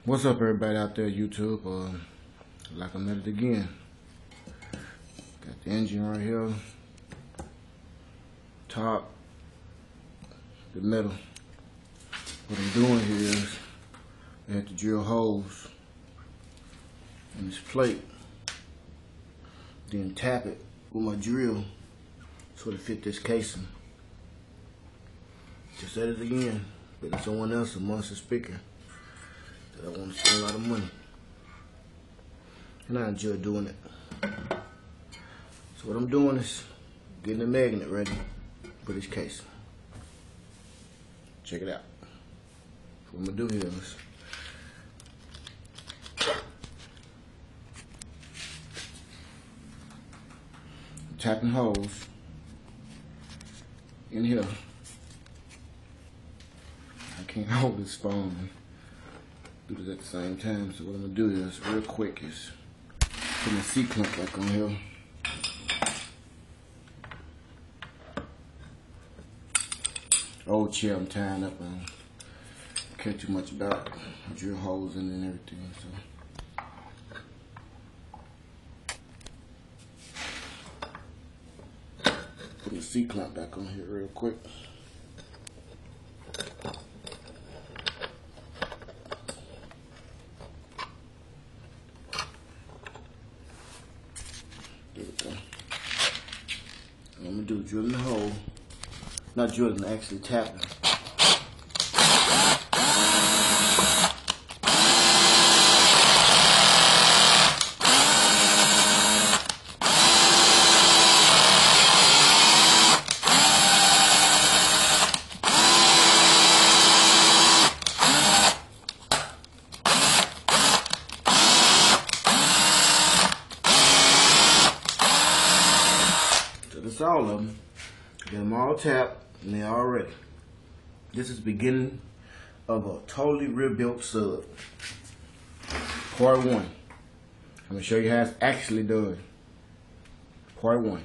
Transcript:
What's up, everybody out there, YouTube? Like I'm at it again. Got the engine right here, top, the middle. What I'm doing here is I have to drill holes in this plate, then tap it with my drill so to fit this casing. Just said it again, but there's someone else, a monster speaker, that I want to spend a lot of money, and I enjoy doing it. So what I'm doing is getting the magnet ready for this casing. Check it out. So what I'm gonna do here is I'm tapping holes in here. I can't hold this phone and do this at the same time, so what I'm gonna do is real quick is put my C-clamp back on here. Old chair I'm tying up, I don't care too much about. I drill holes in it and everything, so put the C-clamp back on here real quick. There we go. What I'm gonna do is drill in the hole. Not drilling, actually tapping. So that's all of them. Get them all tapped. And they're all ready. This is the beginning of a totally rebuilt sub. Part 1. I'm going to show you how it's actually done. Part 1.